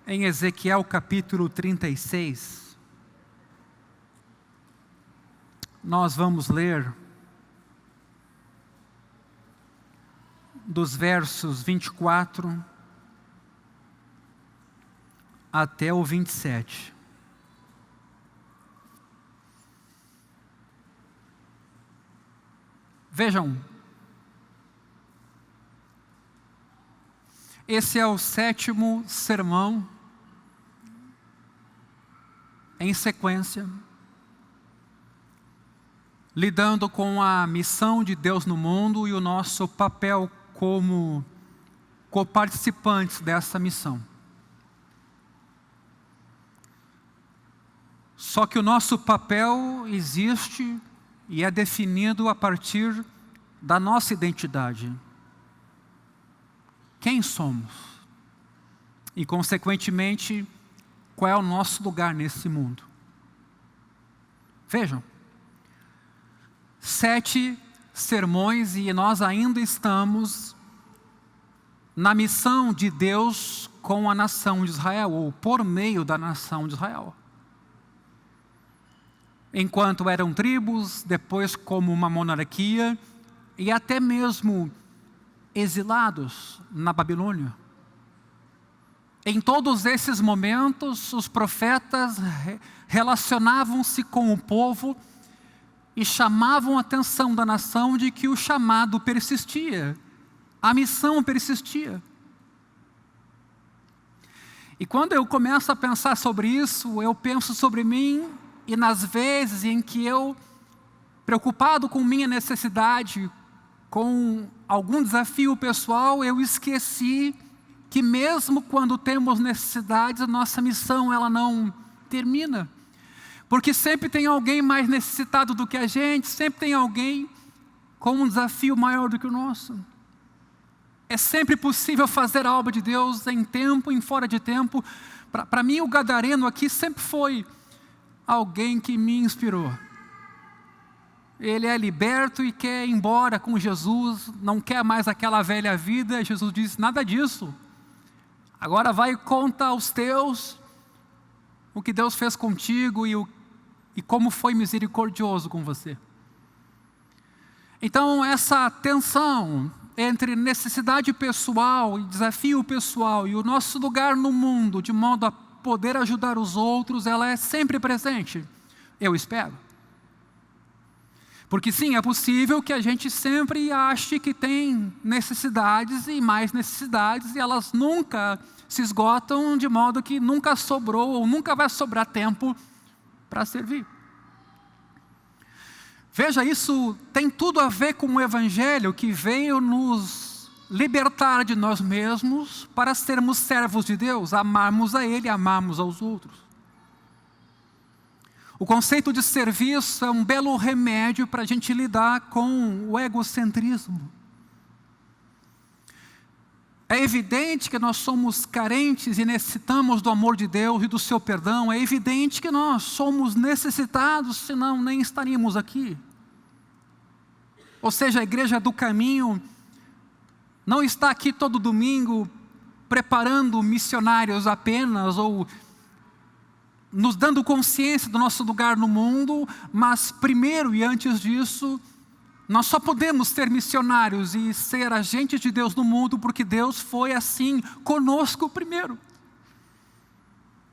Em Ezequiel capítulo 36, nós vamos ler dos versos 24 até o 27. Vejam, esse é o 7º sermão em sequência, lidando com a missão de Deus no mundo e o nosso papel como coparticipantes dessa missão. Só que o nosso papel existe e é definido a partir da nossa identidade. Quem somos? E, consequentemente, qual é o nosso lugar nesse mundo? Vejam, 7 sermões e nós ainda estamos na missão de Deus com a nação de Israel, ou por meio da nação de Israel. Enquanto eram tribos, depois como uma monarquia, e até mesmo exilados na Babilônia. Em todos esses momentos, os profetas relacionavam-se com o povo e chamavam a atenção da nação de que o chamado persistia, a missão persistia. E quando eu começo a pensar sobre isso, eu penso sobre mim e nas vezes em que eu, preocupado com minha necessidade, com algum desafio pessoal, eu esqueci que mesmo quando temos necessidades, a nossa missão ela não termina. Porque sempre tem alguém mais necessitado do que a gente, sempre tem alguém com um desafio maior do que o nosso. É sempre possível fazer a obra de Deus em tempo, em fora de tempo. Para mim, o gadareno aqui sempre foi alguém que me inspirou. Ele é liberto e quer ir embora com Jesus, não quer mais aquela velha vida. Jesus disse, nada disso. Agora vai e conta aos teus o que Deus fez contigo e como foi misericordioso com você. Então essa tensão entre necessidade pessoal e desafio pessoal e o nosso lugar no mundo, de modo a poder ajudar os outros, ela é sempre presente, eu espero. Porque sim, é possível que a gente sempre ache que tem necessidades e mais necessidades, e elas nunca se esgotam, de modo que nunca sobrou ou nunca vai sobrar tempo para servir. Veja, isso tem tudo a ver com o Evangelho que veio nos libertar de nós mesmos para sermos servos de Deus, amarmos a Ele e amarmos aos outros. O conceito de serviço é um belo remédio para a gente lidar com o egocentrismo. É evidente que nós somos carentes e necessitamos do amor de Deus e do seu perdão. É evidente que nós somos necessitados, senão nem estaríamos aqui. Ou seja, a Igreja do Caminho não está aqui todo domingo preparando missionários apenas, ou nos dando consciência do nosso lugar no mundo, mas primeiro e antes disso, nós só podemos ser missionários e ser agentes de Deus no mundo, porque Deus foi assim conosco primeiro.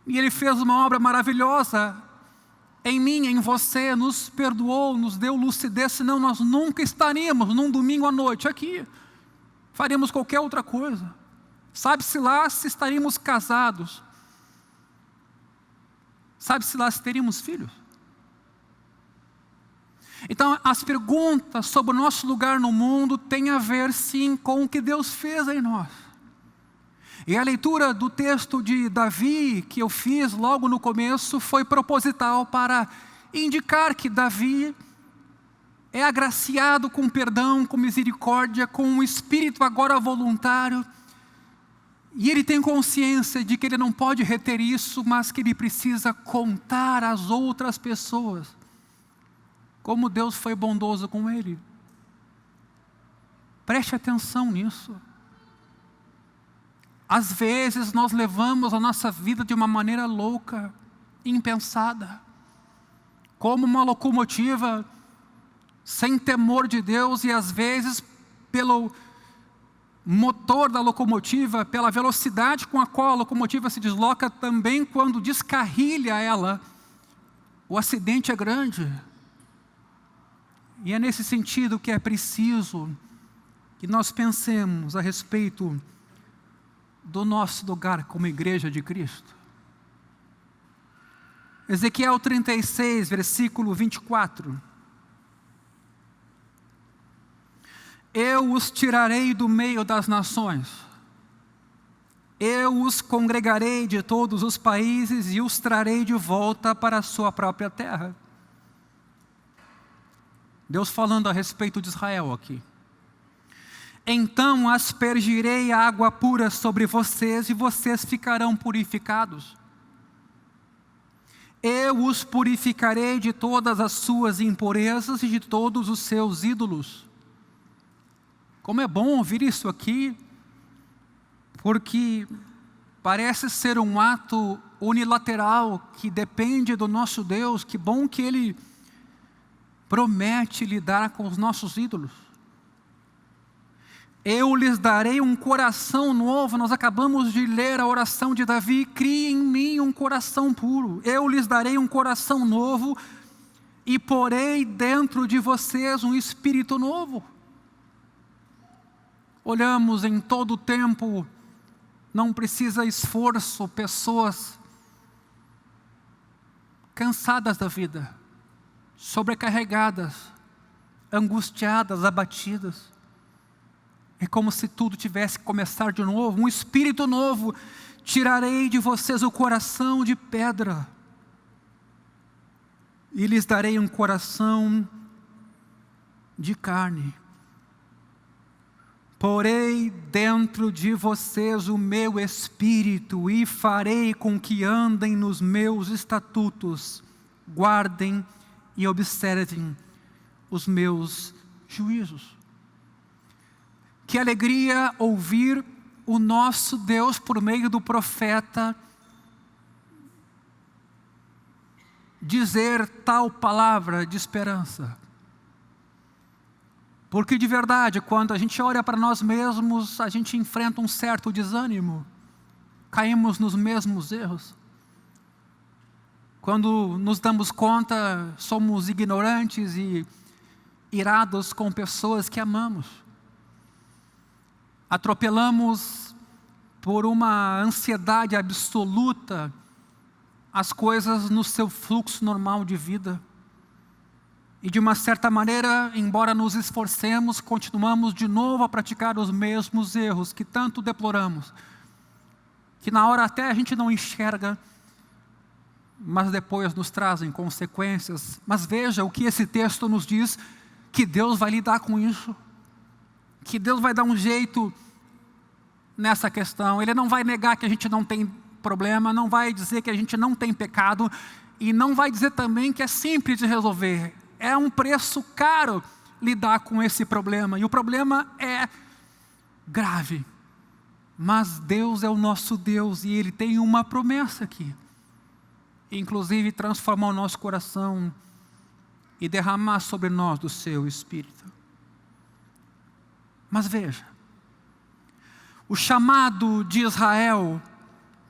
E Ele fez uma obra maravilhosa em mim, em você, nos perdoou, nos deu lucidez, senão nós nunca estaríamos num domingo à noite aqui. Faríamos qualquer outra coisa. Sabe-se lá se estaríamos casados. Sabe-se lá se teríamos filhos. Então, as perguntas sobre o nosso lugar no mundo têm a ver, sim, com o que Deus fez em nós. E a leitura do texto de Davi, que eu fiz logo no começo, foi proposital para indicar que Davi é agraciado com perdão, com misericórdia, com um espírito agora voluntário. E ele tem consciência de que ele não pode reter isso, mas que ele precisa contar às outras pessoas como Deus foi bondoso com ele. Preste atenção nisso. Às vezes nós levamos a nossa vida de uma maneira louca, impensada, como uma locomotiva, sem temor de Deus, e às vezes pelo motor da locomotiva, pela velocidade com a qual a locomotiva se desloca, também quando descarrilha ela, o acidente é grande. E é nesse sentido que é preciso que nós pensemos a respeito do nosso lugar como igreja de Cristo. Ezequiel 36, versículo 24. Eu os tirarei do meio das nações, eu os congregarei de todos os países e os trarei de volta para a sua própria terra. Deus falando a respeito de Israel aqui. Então aspergirei água pura sobre vocês e vocês ficarão purificados. Eu os purificarei de todas as suas impurezas e de todos os seus ídolos. Como é bom ouvir isso aqui, porque parece ser um ato unilateral que depende do nosso Deus. Que bom que Ele promete lidar com os nossos ídolos. Eu lhes darei um coração novo. Nós acabamos de ler a oração de Davi: crie em mim um coração puro. Eu lhes darei um coração novo e porei dentro de vocês um espírito novo. Olhamos em todo o tempo, não precisa esforço, pessoas cansadas da vida, sobrecarregadas, angustiadas, abatidas. É como se tudo tivesse que começar de novo. Um espírito novo. Tirarei de vocês o coração de pedra e lhes darei um coração de carne. Porei dentro de vocês o meu espírito e farei com que andem nos meus estatutos, guardem e observem os meus juízos. Que alegria ouvir o nosso Deus por meio do profeta dizer tal palavra de esperança. Porque de verdade, quando a gente olha para nós mesmos, a gente enfrenta um certo desânimo, caímos nos mesmos erros. Quando nos damos conta, somos ignorantes e irados com pessoas que amamos. Atropelamos por uma ansiedade absoluta as coisas no seu fluxo normal de vida. E de uma certa maneira, embora nos esforcemos, continuamos de novo a praticar os mesmos erros que tanto deploramos. Que na hora até a gente não enxerga, mas depois nos trazem consequências. Mas veja o que esse texto nos diz, que Deus vai lidar com isso. Que Deus vai dar um jeito nessa questão. Ele não vai negar que a gente não tem problema, não vai dizer que a gente não tem pecado, e não vai dizer também que é simples de resolver. É um preço caro lidar com esse problema, e o problema é grave. Mas Deus é o nosso Deus, e Ele tem uma promessa aqui. Inclusive transformar o nosso coração e derramar sobre nós do seu Espírito. Mas veja, o chamado de Israel,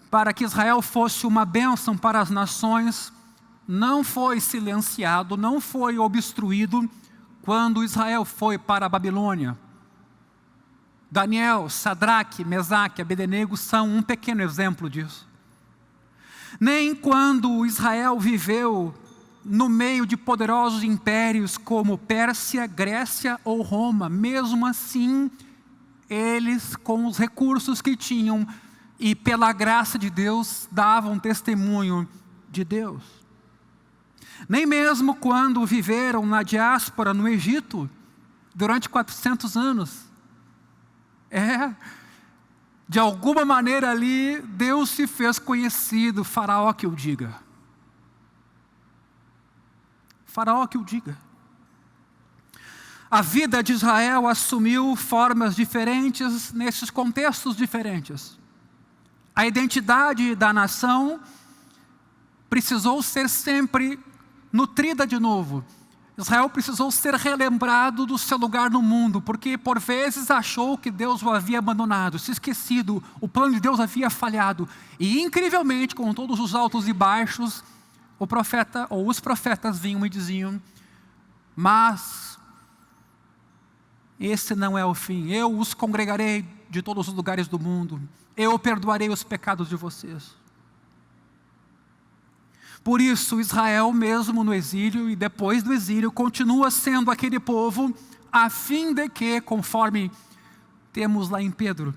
para que Israel fosse uma bênção para as nações, não foi silenciado, não foi obstruído quando Israel foi para a Babilônia. Daniel, Sadraque, Mesaque, Abednego são um pequeno exemplo disso. Nem quando Israel viveu no meio de poderosos impérios como Pérsia, Grécia ou Roma, mesmo assim, eles, com os recursos que tinham e pela graça de Deus, davam testemunho de Deus. Nem mesmo quando viveram na diáspora no Egito, durante 400 anos. De alguma maneira ali, Deus se fez conhecido, Faraó que o diga. Faraó que o diga. A vida de Israel assumiu formas diferentes nesses contextos diferentes. A identidade da nação precisou ser sempre nutrida de novo. Israel precisou ser relembrado do seu lugar no mundo, porque por vezes achou que Deus o havia abandonado, se esquecido, o plano de Deus havia falhado. E incrivelmente, com todos os altos e baixos, o profeta ou os profetas vinham e diziam: mas esse não é o fim, eu os congregarei de todos os lugares do mundo, eu perdoarei os pecados de vocês. Por isso, Israel, mesmo no exílio e depois do exílio, continua sendo aquele povo, a fim de que, conforme temos lá em Pedro,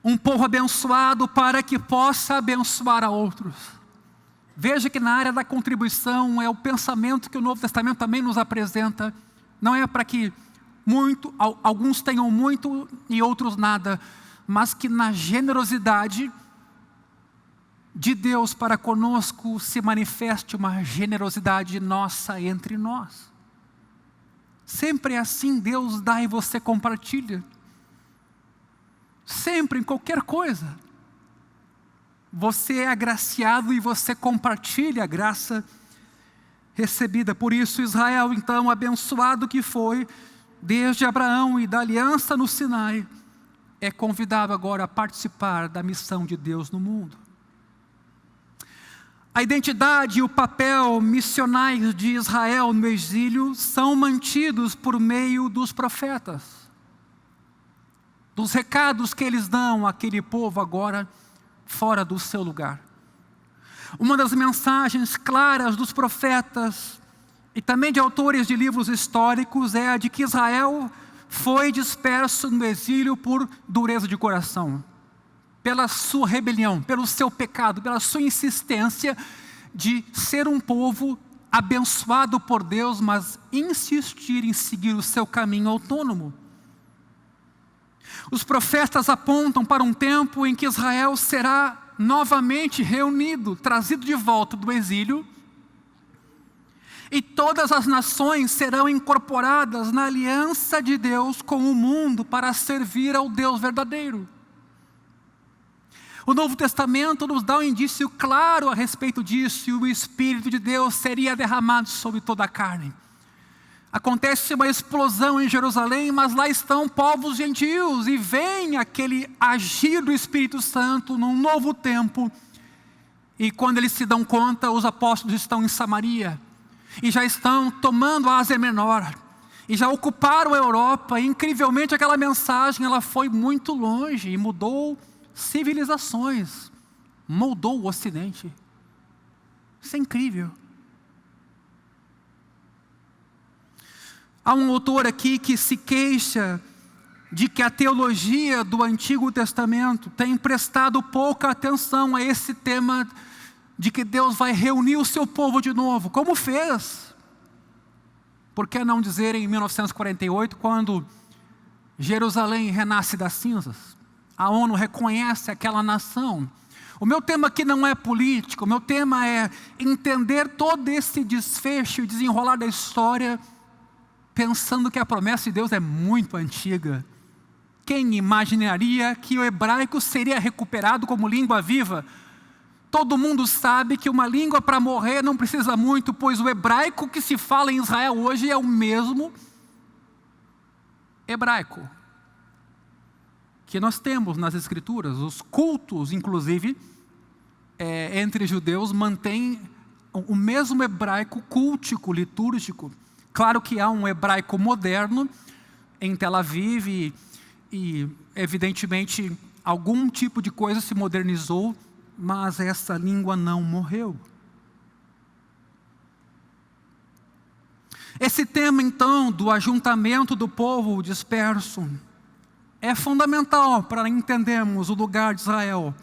um povo abençoado para que possa abençoar a outros. Veja que na área da contribuição é o pensamento que o Novo Testamento também nos apresenta. Não é para que alguns tenham muito e outros nada, mas que na generosidade de Deus para conosco se manifeste uma generosidade nossa entre nós. Sempre é assim, Deus dá e você compartilha. Sempre, em qualquer coisa. Você é agraciado e você compartilha a graça recebida. Por isso Israel, então, abençoado que foi, desde Abraão e da aliança no Sinai, é convidado agora a participar da missão de Deus no mundo. A identidade e o papel missionais de Israel no exílio são mantidos por meio dos profetas, dos recados que eles dão àquele povo agora fora do seu lugar. Uma das mensagens claras dos profetas e também de autores de livros históricos é a de que Israel foi disperso no exílio por dureza de coração, pela sua rebelião, pelo seu pecado, pela sua insistência de ser um povo abençoado por Deus, mas insistir em seguir o seu caminho autônomo. Os profetas apontam para um tempo em que Israel será novamente reunido, trazido de volta do exílio, e todas as nações serão incorporadas na aliança de Deus com o mundo para servir ao Deus verdadeiro. O Novo Testamento nos dá um indício claro a respeito disso, e o Espírito de Deus seria derramado sobre toda a carne. Acontece uma explosão em Jerusalém, mas lá estão povos gentios, e vem aquele agir do Espírito Santo num novo tempo. E quando eles se dão conta, os apóstolos estão em Samaria, e já estão tomando a Ásia Menor, e já ocuparam a Europa, e incrivelmente aquela mensagem ela foi muito longe, e mudou civilizações, moldou o Ocidente. Isso é incrível. Há um autor aqui que se queixa de que a teologia do Antigo Testamento tem prestado pouca atenção a esse tema de que Deus vai reunir o seu povo de novo, como fez. Por que não dizer em 1948, quando Jerusalém renasce das cinzas? A ONU reconhece aquela nação. O meu tema aqui não é político, o meu tema é entender todo esse desfecho e desenrolar da história, pensando que a promessa de Deus é muito antiga. Quem imaginaria que o hebraico seria recuperado como língua viva? Todo mundo sabe que uma língua para morrer não precisa muito, pois o hebraico que se fala em Israel hoje é o mesmo hebraico que nós temos nas Escrituras. Os cultos, inclusive, entre judeus, mantêm o mesmo hebraico cultico, litúrgico. Claro que há um hebraico moderno em Tel Aviv e evidentemente, algum tipo de coisa se modernizou, mas essa língua não morreu. Esse tema, então, do ajuntamento do povo disperso, é fundamental para entendermos o lugar de Israel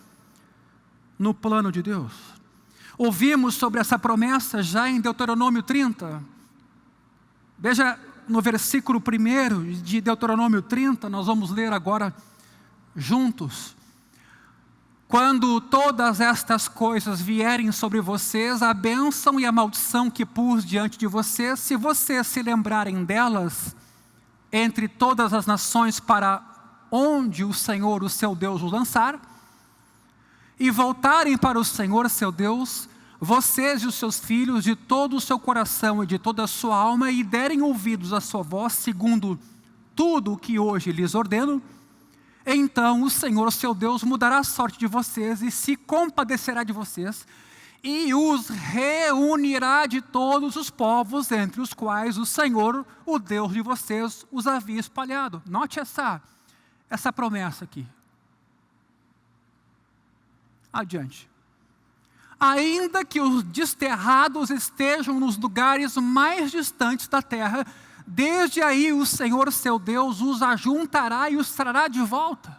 no plano de Deus. Ouvimos sobre essa promessa já em Deuteronômio 30. Veja no versículo 1 de Deuteronômio 30, nós vamos ler agora juntos. Quando todas estas coisas vierem sobre vocês, a bênção e a maldição que pus diante de vocês, se vocês se lembrarem delas, entre todas as nações para onde o Senhor, o seu Deus, os lançar, e voltarem para o Senhor, seu Deus, vocês e os seus filhos, de todo o seu coração e de toda a sua alma, e derem ouvidos à sua voz, segundo tudo o que hoje lhes ordeno, então o Senhor, seu Deus, mudará a sorte de vocês e se compadecerá de vocês, e os reunirá de todos os povos entre os quais o Senhor, o Deus de vocês, os havia espalhado. Note essa promessa aqui. Adiante. Ainda que os desterrados estejam nos lugares mais distantes da terra, desde aí o Senhor, seu Deus, os ajuntará e os trará de volta.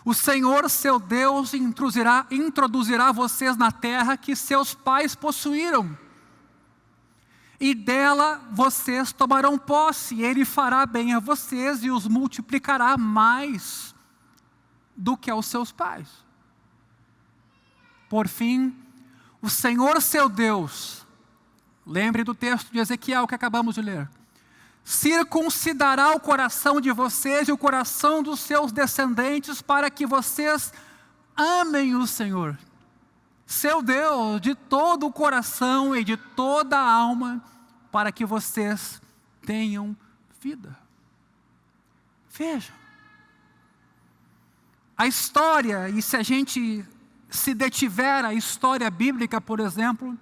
O Senhor, seu Deus, introduzirá vocês na terra que seus pais possuíram, e dela vocês tomarão posse, e Ele fará bem a vocês e os multiplicará mais do que aos seus pais. Por fim, o Senhor, seu Deus, lembre do texto de Ezequiel que acabamos de ler, circuncidará o coração de vocês e o coração dos seus descendentes, para que vocês amem o Senhor, seu Deus, de todo o coração e de toda a alma, para que vocês tenham vida. Vejam, a história, e se a gente se detiver a história bíblica, por exemplo,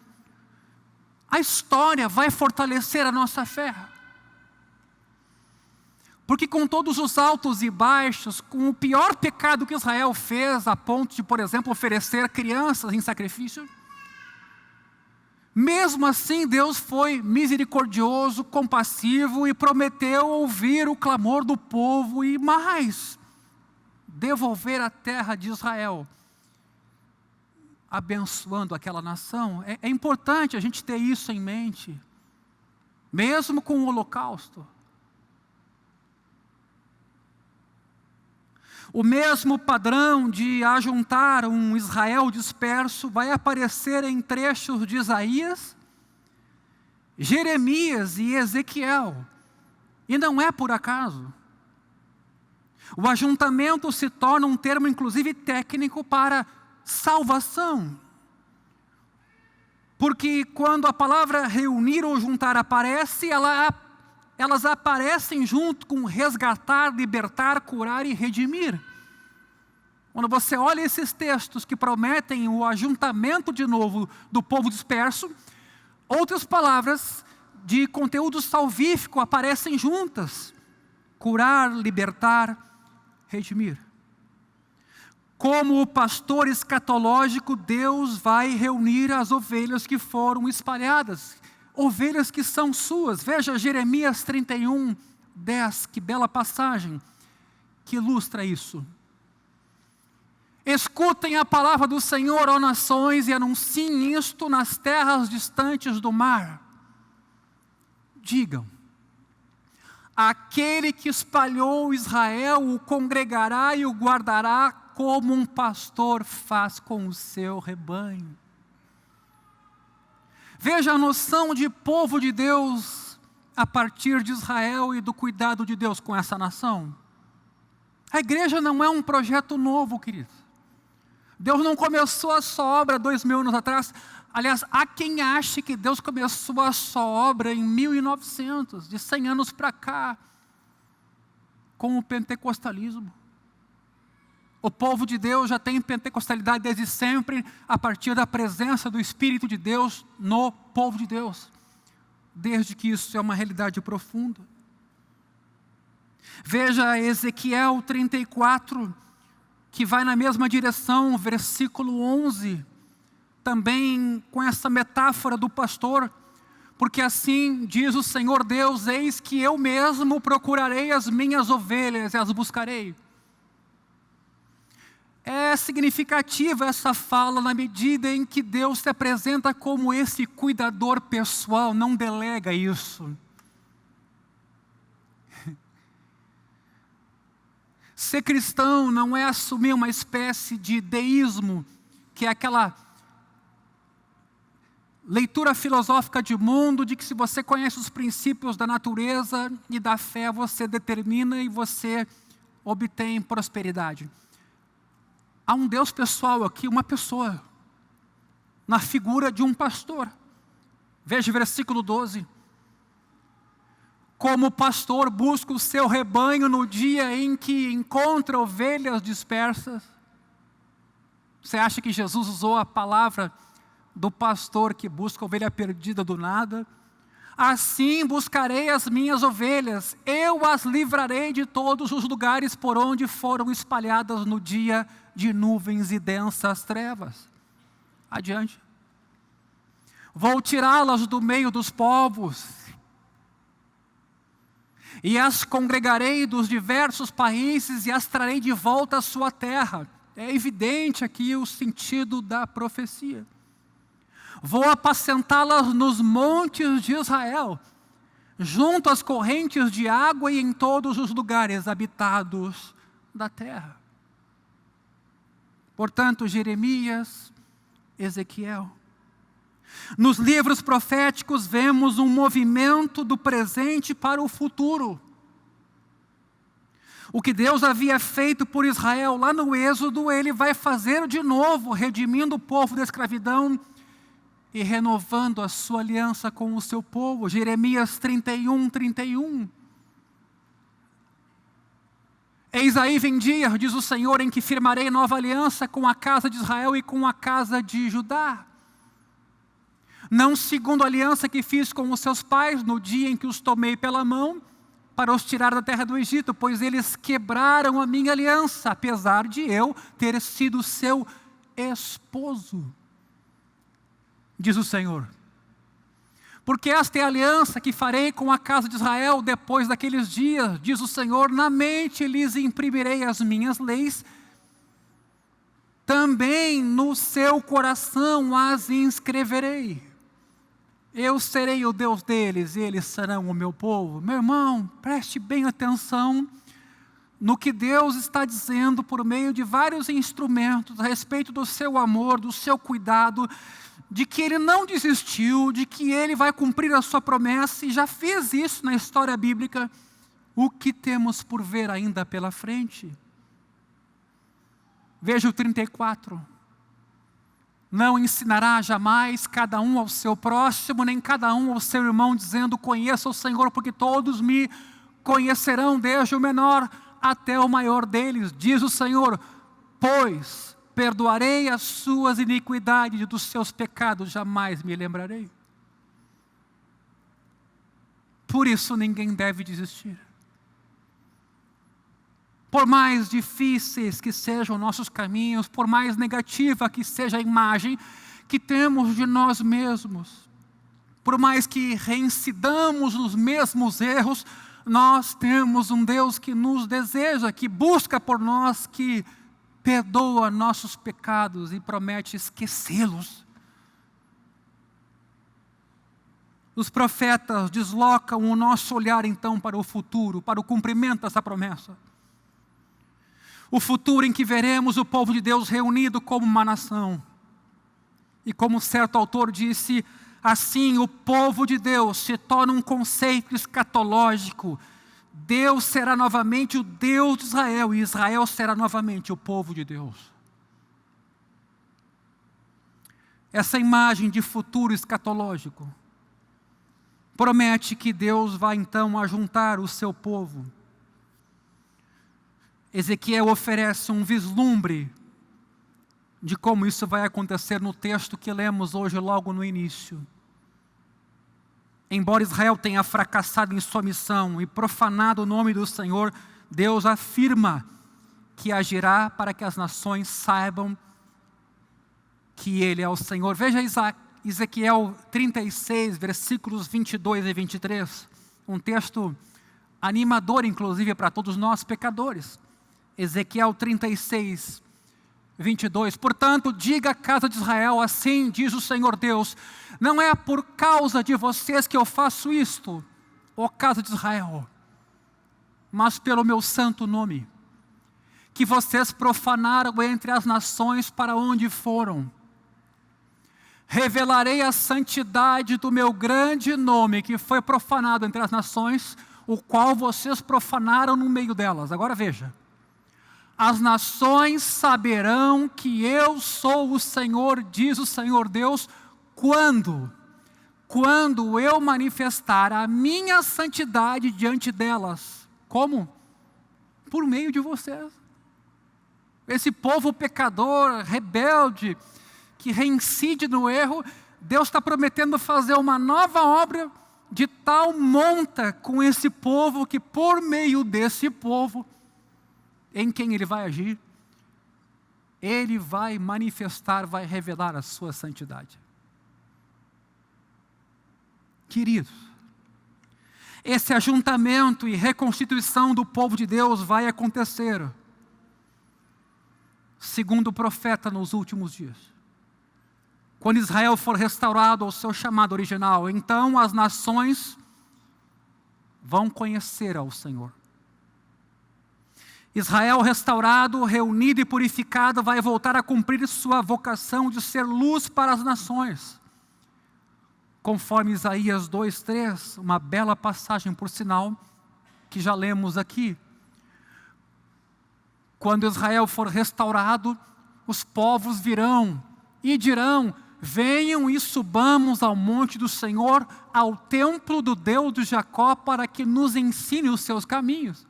a história vai fortalecer a nossa fé. Porque com todos os altos e baixos, com o pior pecado que Israel fez, a ponto de, por exemplo, oferecer crianças em sacrifício, mesmo assim Deus foi misericordioso, compassivo e prometeu ouvir o clamor do povo e mais, devolver a terra de Israel, abençoando aquela nação. É importante a gente ter isso em mente, mesmo com o holocausto. O mesmo padrão de ajuntar um Israel disperso vai aparecer em trechos de Isaías, Jeremias e Ezequiel. E não é por acaso. O ajuntamento se torna um termo, inclusive técnico, para salvação. Porque quando a palavra reunir ou juntar aparece, elas aparecem junto com resgatar, libertar, curar e redimir. Quando você olha esses textos que prometem o ajuntamento de novo do povo disperso, outras palavras de conteúdo salvífico aparecem juntas: curar, libertar, redimir. Como o pastor escatológico, Deus vai reunir as ovelhas que foram espalhadas, ovelhas que são suas. Veja Jeremias 31, 10, que bela passagem que ilustra isso. Escutem a palavra do Senhor, ó nações, e anunciem isto nas terras distantes do mar. Digam: aquele que espalhou Israel o congregará e o guardará como um pastor faz com o seu rebanho. Veja a noção de povo de Deus a partir de Israel e do cuidado de Deus com essa nação. A igreja não é um projeto novo, queridos. Deus não começou a sua obra 2000 anos atrás. Aliás, há quem ache que Deus começou a sua obra em 1900, de 100 anos para cá, com o pentecostalismo. O povo de Deus já tem pentecostalidade desde sempre, a partir da presença do Espírito de Deus no povo de Deus, desde que isso é uma realidade profunda. Veja Ezequiel 34, que vai na mesma direção, versículo 11, também com essa metáfora do pastor, porque assim diz o Senhor Deus: eis que eu mesmo procurarei as minhas ovelhas e as buscarei. É significativa essa fala na medida em que Deus se apresenta como esse cuidador pessoal, não delega isso. Ser cristão não é assumir uma espécie de deísmo, que é aquela leitura filosófica de mundo, de que se você conhece os princípios da natureza e da fé, você determina e você obtém prosperidade. Há um Deus pessoal aqui, uma pessoa, na figura de um pastor. Veja o versículo 12. Como o pastor busca o seu rebanho no dia em que encontra ovelhas dispersas. Você acha que Jesus usou a palavra do pastor que busca a ovelha perdida do nada? Assim buscarei as minhas ovelhas, eu as livrarei de todos os lugares por onde foram espalhadas no dia de nuvens e densas trevas. Adiante. Vou tirá-las do meio dos povos, e as congregarei dos diversos países e as trarei de volta à sua terra. É evidente aqui o sentido da profecia. Vou apacentá-las nos montes de Israel, junto às correntes de água e em todos os lugares habitados da terra. Portanto, Jeremias, Ezequiel. Nos livros proféticos vemos um movimento do presente para o futuro. O que Deus havia feito por Israel lá no Êxodo, Ele vai fazer de novo, redimindo o povo da escravidão e renovando a sua aliança com o seu povo. Jeremias 31. Eis aí vem dia, diz o Senhor, em que firmarei nova aliança com a casa de Israel e com a casa de Judá. Não segundo a aliança que fiz com os seus pais no dia em que os tomei pela mão para os tirar da terra do Egito, pois eles quebraram a minha aliança, apesar de eu ter sido seu esposo, diz o Senhor. Porque esta é a aliança que farei com a casa de Israel depois daqueles dias, diz o Senhor, na mente lhes imprimirei as minhas leis, também no seu coração as inscreverei. Eu serei o Deus deles e eles serão o meu povo. Meu irmão, preste bem atenção no que Deus está dizendo por meio de vários instrumentos a respeito do seu amor, do seu cuidado, de que Ele não desistiu, de que Ele vai cumprir a sua promessa e já fez isso na história bíblica. O que temos por ver ainda pela frente? Veja o 34. Não ensinará jamais cada um ao seu próximo, nem cada um ao seu irmão, dizendo, conheça o Senhor, porque todos me conhecerão, desde o menor até o maior deles, diz o Senhor, pois perdoarei as suas iniquidades e dos seus pecados jamais me lembrarei. Por isso ninguém deve desistir. Por mais difíceis que sejam nossos caminhos, por mais negativa que seja a imagem que temos de nós mesmos, por mais que reincidamos nos mesmos erros, nós temos um Deus que nos deseja, que busca por nós, que perdoa nossos pecados e promete esquecê-los. Os profetas deslocam o nosso olhar então para o futuro, para o cumprimento dessa promessa. O futuro em que veremos o povo de Deus reunido como uma nação. E como certo autor disse, assim o povo de Deus se torna um conceito escatológico. Deus será novamente o Deus de Israel e Israel será novamente o povo de Deus. Essa imagem de futuro escatológico promete que Deus vai então ajuntar o seu povo. Ezequiel oferece um vislumbre de como isso vai acontecer no texto que lemos hoje logo no início. Embora Israel tenha fracassado em sua missão e profanado o nome do Senhor, Deus afirma que agirá para que as nações saibam que Ele é o Senhor. Veja Ezequiel 36, versículos 22 e 23, um texto animador inclusive para todos nós pecadores. Ezequiel 36, 22. Portanto, diga à casa de Israel, assim diz o Senhor Deus, não é por causa de vocês que eu faço isto, ó casa de Israel, mas pelo meu santo nome, que vocês profanaram entre as nações para onde foram. revelarei a santidade do meu grande nome, que foi profanado entre as nações, o qual vocês profanaram no meio delas. Agora veja. As nações saberão que eu sou o Senhor, diz o Senhor Deus, quando eu manifestar a minha santidade diante delas. Como? Por meio de vocês. Esse povo pecador, rebelde, que reincide no erro, Deus está prometendo fazer uma nova obra de tal monta com esse povo, que por meio desse povo, em quem Ele vai agir, Ele vai manifestar, vai revelar a sua santidade. Queridos, esse ajuntamento e reconstituição do povo de Deus vai acontecer, segundo o profeta, nos últimos dias. Quando Israel for restaurado ao seu chamado original, então as nações vão conhecer ao Senhor. Israel restaurado, reunido e purificado, vai voltar a cumprir sua vocação de ser luz para as nações. Conforme Isaías 2:3, uma bela passagem, por sinal, que já lemos aqui. Quando Israel for restaurado, os povos virão e dirão: venham e subamos ao monte do Senhor, ao templo do Deus de Jacó, para que nos ensine os seus caminhos.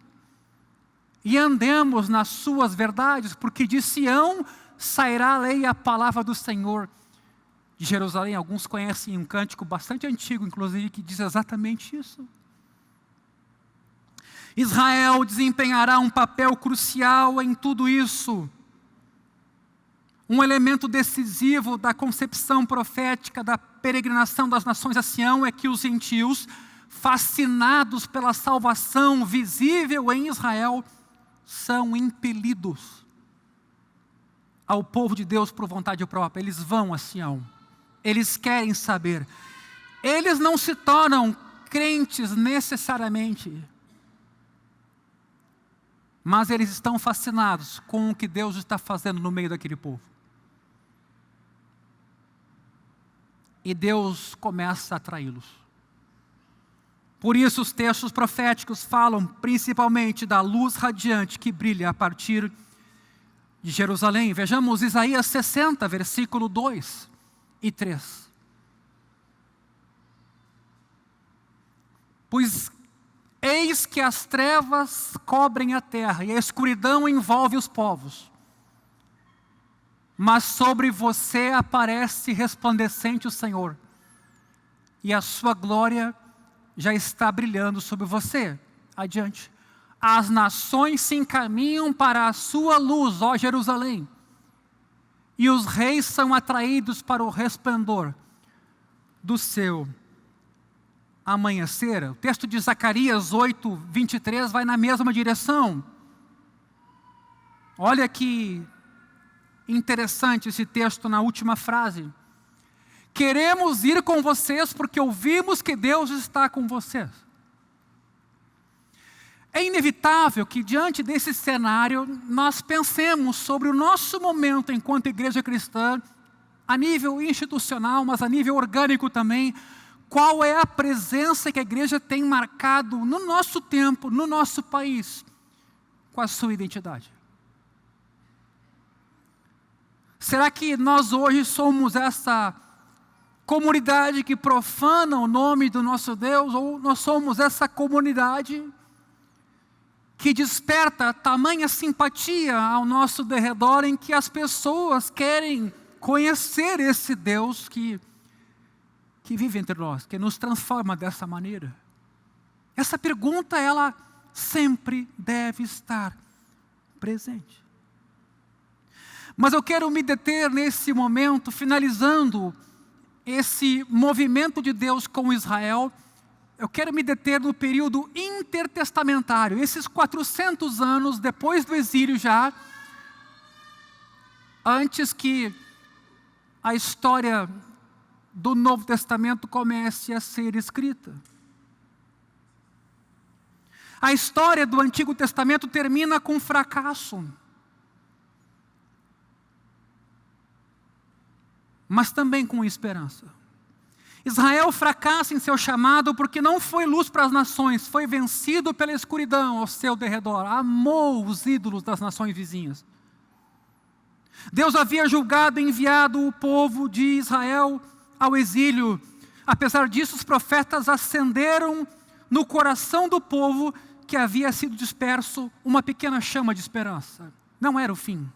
E andemos nas suas verdades, porque de Sião sairá a lei e a palavra do Senhor. De Jerusalém, alguns conhecem um cântico bastante antigo, inclusive, que diz exatamente isso. Israel desempenhará um papel crucial em tudo isso. Um elemento decisivo da concepção profética da peregrinação das nações a Sião é que os gentios, fascinados pela salvação visível em Israel, são impelidos ao povo de Deus por vontade própria. Eles vão a Sião. Eles querem saber. Eles não se tornam crentes necessariamente, mas eles estão fascinados com o que Deus está fazendo no meio daquele povo. E Deus começa a atraí-los. Por isso os textos proféticos falam principalmente da luz radiante que brilha a partir de Jerusalém. Vejamos Isaías 60, versículo 2 e 3. Pois eis que as trevas cobrem a terra e a escuridão envolve os povos. Mas sobre você aparece resplandecente o Senhor, e a sua glória já está brilhando sobre você. Adiante. As nações se encaminham para a sua luz, ó Jerusalém, e os reis são atraídos para o resplendor do seu amanhecer. O texto de Zacarias 8, 23 vai na mesma direção. Olha que interessante esse texto na última frase. Queremos ir com vocês porque ouvimos que Deus está com vocês. É inevitável que diante desse cenário nós pensemos sobre o nosso momento enquanto igreja cristã, a nível institucional, mas a nível orgânico também. Qual é a presença que a igreja tem marcado no nosso tempo, no nosso país, com a sua identidade? Será que nós hoje somos essa comunidade que profana o nome do nosso Deus, ou nós somos essa comunidade que desperta tamanha simpatia ao nosso derredor, em que as pessoas querem conhecer esse Deus que vive entre nós, que nos transforma dessa maneira? Essa pergunta, ela sempre deve estar presente. Mas eu quero me deter nesse momento, finalizando esse movimento de Deus com Israel. Eu quero me deter no período intertestamentário, esses 400 anos depois do exílio já, antes que a história do Novo Testamento comece a ser escrita. A história do Antigo Testamento termina com fracasso. mas também com esperança. Israel fracassa em seu chamado porque não foi luz para as nações, foi vencido pela escuridão ao seu derredor, amou os ídolos das nações vizinhas. Deus havia julgado e enviado o povo de Israel ao exílio. Apesar disso, os profetas acenderam no coração do povo que havia sido disperso uma pequena chama de esperança. Não era o fim.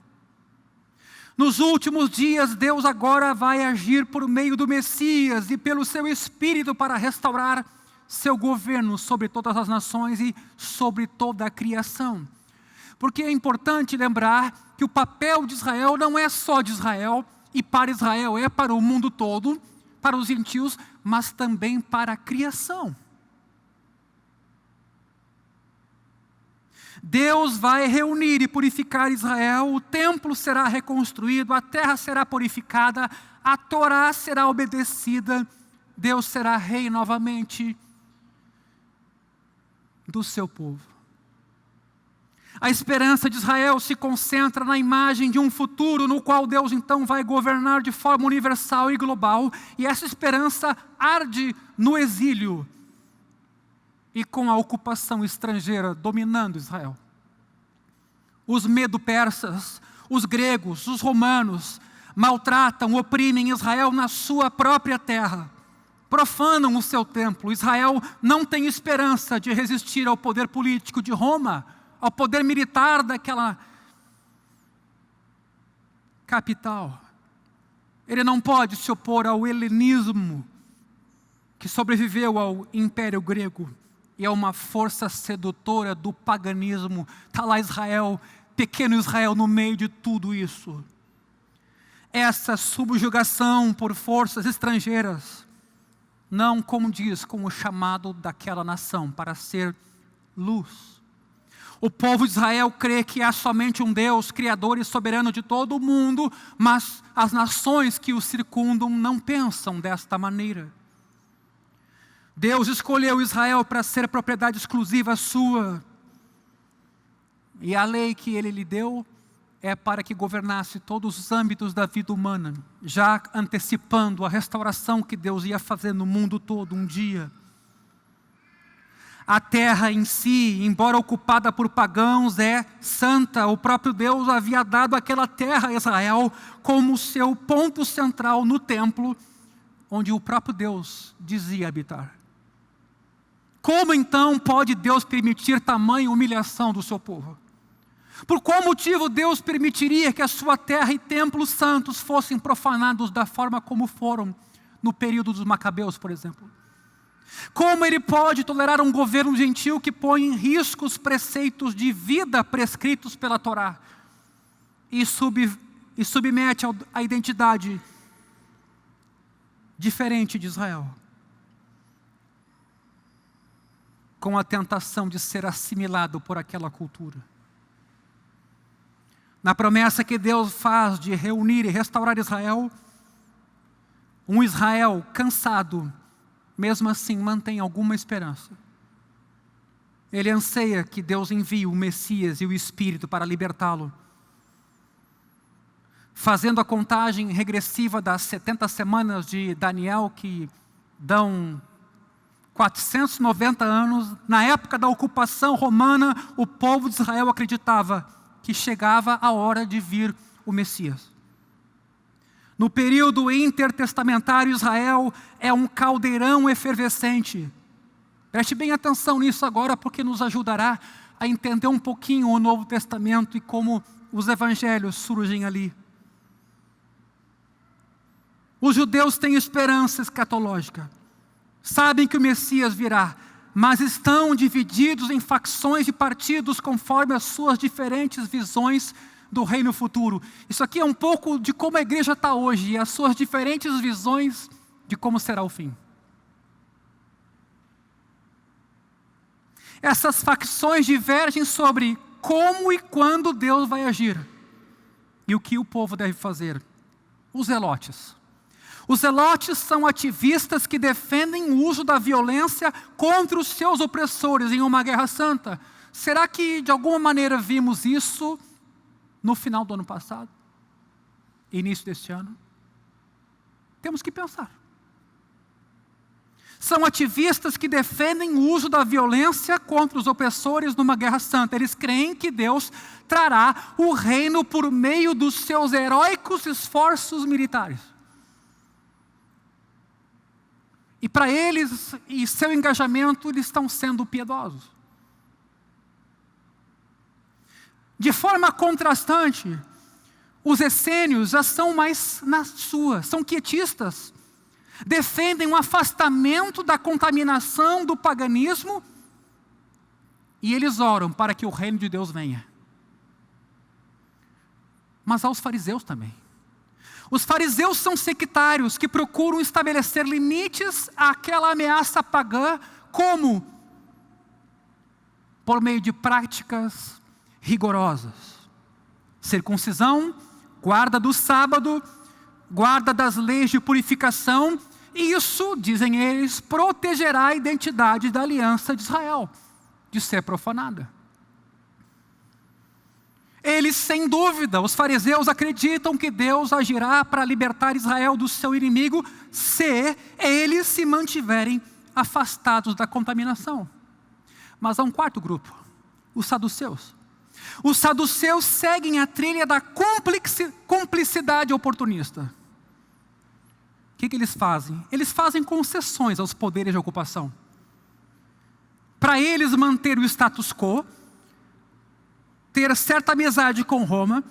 Nos últimos dias, Deus agora vai agir por meio do Messias e pelo seu Espírito para restaurar seu governo sobre todas as nações e sobre toda a criação. Porque é importante lembrar que o papel de Israel não é só de Israel e para Israel, é para o mundo todo, para os gentios, mas também para a criação. Deus vai reunir e purificar Israel, o templo será reconstruído, a terra será purificada, a Torá será obedecida, Deus será rei novamente do seu povo. A esperança de Israel se concentra na imagem de um futuro no qual Deus então vai governar de forma universal e global, e essa esperança arde no exílio e com a ocupação estrangeira dominando Israel. Os medo-persas, os gregos, os romanos maltratam, oprimem Israel na sua própria terra, profanam o seu templo. Israel não tem esperança de resistir ao poder político de Roma, ao poder militar daquela capital. Ele não pode se opor ao helenismo que sobreviveu ao Império Grego. E é uma força sedutora do paganismo. Está lá Israel, pequeno Israel no meio de tudo isso. Essa subjugação por forças estrangeiras não condiz com o chamado daquela nação para ser luz. O povo de Israel crê que há somente um Deus, criador e soberano de todo o mundo, mas as nações que o circundam não pensam desta maneira. Deus escolheu Israel para ser propriedade exclusiva sua. E a lei que Ele lhe deu é para que governasse todos os âmbitos da vida humana, já antecipando a restauração que Deus ia fazer no mundo todo um dia. A terra em si, embora ocupada por pagãos, é santa. O próprio Deus havia dado aquela terra a Israel como seu ponto central no templo, onde o próprio Deus dizia habitar. Como então pode Deus permitir tamanha humilhação do seu povo? Por qual motivo Deus permitiria que a sua terra e templos santos fossem profanados da forma como foram no período dos Macabeus, por exemplo? Como Ele pode tolerar um governo gentil que põe em risco os preceitos de vida prescritos pela Torá e submete a identidade diferente de Israel, com a tentação de ser assimilado por aquela cultura? Na promessa que Deus faz de reunir e restaurar Israel, um Israel cansado, mesmo assim mantém alguma esperança. Ele anseia que Deus envie o Messias e o Espírito para libertá-lo. Fazendo a contagem regressiva das 70 semanas de Daniel, que dão 490 anos, na época da ocupação romana, o povo de Israel acreditava que chegava a hora de vir o Messias. No período intertestamentário, Israel é um caldeirão efervescente. Preste bem atenção nisso agora, porque nos ajudará a entender um pouquinho o Novo Testamento e como os evangelhos surgem ali. Os judeus têm esperança escatológica. Sabem que o Messias virá, mas estão divididos em facções e partidos conforme as suas diferentes visões do reino futuro. Isso aqui é um pouco de como a igreja está hoje e as suas diferentes visões de como será o fim. Essas facções divergem sobre como e quando Deus vai agir e o que o povo deve fazer. Os zelotes. Os zelotes são ativistas que defendem o uso da violência contra os seus opressores em uma guerra santa. Será que de alguma maneira vimos isso no final do ano passado? Início deste ano? Temos que pensar. São ativistas que defendem o uso da violência contra os opressores numa guerra santa. Eles creem que Deus trará o reino por meio dos seus heróicos esforços militares. E para eles, e seu engajamento, eles estão sendo piedosos. De forma contrastante, os essênios já são mais na sua, são quietistas. Defendem um afastamento da contaminação do paganismo e eles oram para que o reino de Deus venha. Mas aos fariseus também. Os fariseus são sectários que procuram estabelecer limites àquela ameaça pagã, como? Por meio de práticas rigorosas. Circuncisão, guarda do sábado, guarda das leis de purificação, e isso, dizem eles, protegerá a identidade da aliança de Israel, de ser profanada. Eles, sem dúvida, os fariseus acreditam que Deus agirá para libertar Israel do seu inimigo, se eles se mantiverem afastados da contaminação. Mas há um quarto grupo, os saduceus. Os saduceus seguem a trilha da cumplicidade oportunista. O que eles fazem? Eles fazem concessões aos poderes de ocupação. Para eles manter o status quo, ter certa amizade com Roma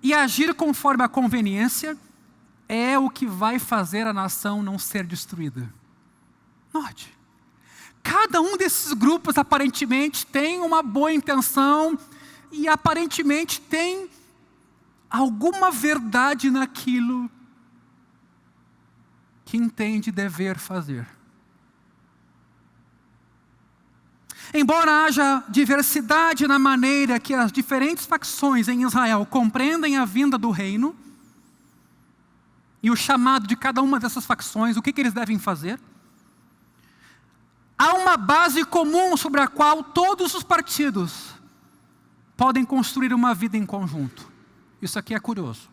e agir conforme a conveniência é o que vai fazer a nação não ser destruída. Note, cada um desses grupos aparentemente tem uma boa intenção e aparentemente tem alguma verdade naquilo que entende dever fazer. Embora haja diversidade na maneira que as diferentes facções em Israel compreendem a vinda do reino e o chamado de cada uma dessas facções, o que eles devem fazer? Há uma base comum sobre a qual todos os partidos podem construir uma vida em conjunto. Isso aqui é curioso.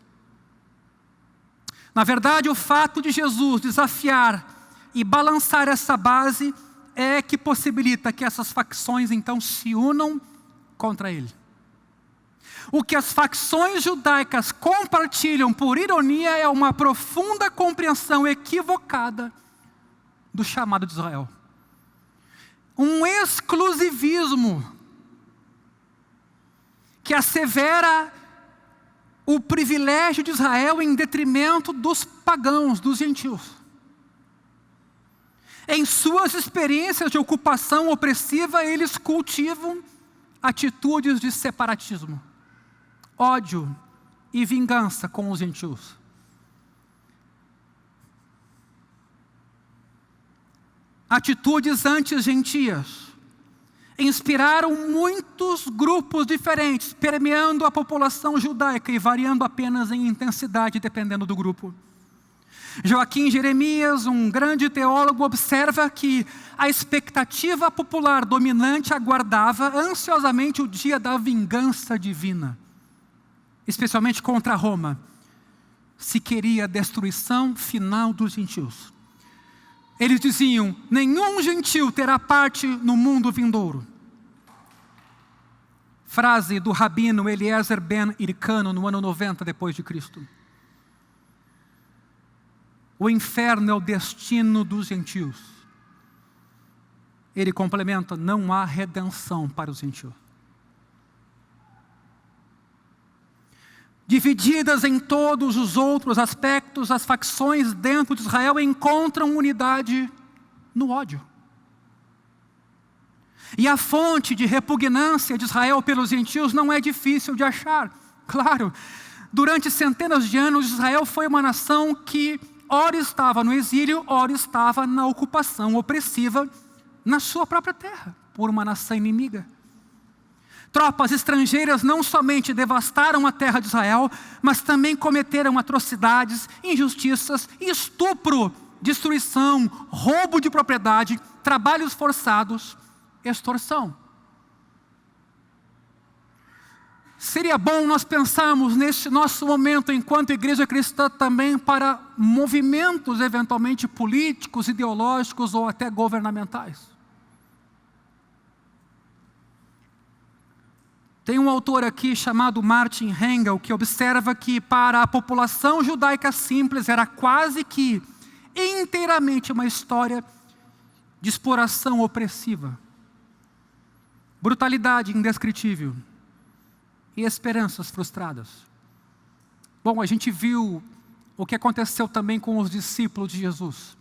Na verdade, o fato de Jesus desafiar e balançar essa base é que possibilita que essas facções então se unam contra ele. O que as facções judaicas compartilham, por ironia, é uma profunda compreensão equivocada do chamado de Israel. Um exclusivismo que assevera o privilégio de Israel em detrimento dos pagãos, dos gentios. Em suas experiências de ocupação opressiva, eles cultivam atitudes de separatismo, ódio e vingança com os gentios. Atitudes anti-gentias inspiraram muitos grupos diferentes, permeando a população judaica e variando apenas em intensidade dependendo do grupo. Joaquim Jeremias, um grande teólogo, observa que a expectativa popular dominante aguardava ansiosamente o dia da vingança divina, especialmente contra Roma, se queria a destruição final dos gentios. Eles diziam: nenhum gentil terá parte no mundo vindouro. Frase do rabino Eliezer ben Hircano no ano 90 depois de Cristo. O inferno é o destino dos gentios. Ele complementa: não há redenção para os gentios. Divididas em todos os outros aspectos, as facções dentro de Israel encontram unidade no ódio. E a fonte de repugnância de Israel pelos gentios não é difícil de achar. Claro, durante centenas de anos, Israel foi uma nação que ora estava no exílio, ora estava na ocupação opressiva na sua própria terra, por uma nação inimiga. Tropas estrangeiras não somente devastaram a terra de Israel, mas também cometeram atrocidades, injustiças, estupro, destruição, roubo de propriedade, trabalhos forçados, extorsão. Seria bom nós pensarmos neste nosso momento, enquanto igreja cristã, também para movimentos eventualmente políticos, ideológicos ou até governamentais. Tem um autor aqui chamado Martin Engel que observa que para a população judaica simples era quase que inteiramente uma história de exploração opressiva, brutalidade indescritível e esperanças frustradas. Bom, a gente viu o que aconteceu também com os discípulos de Jesus.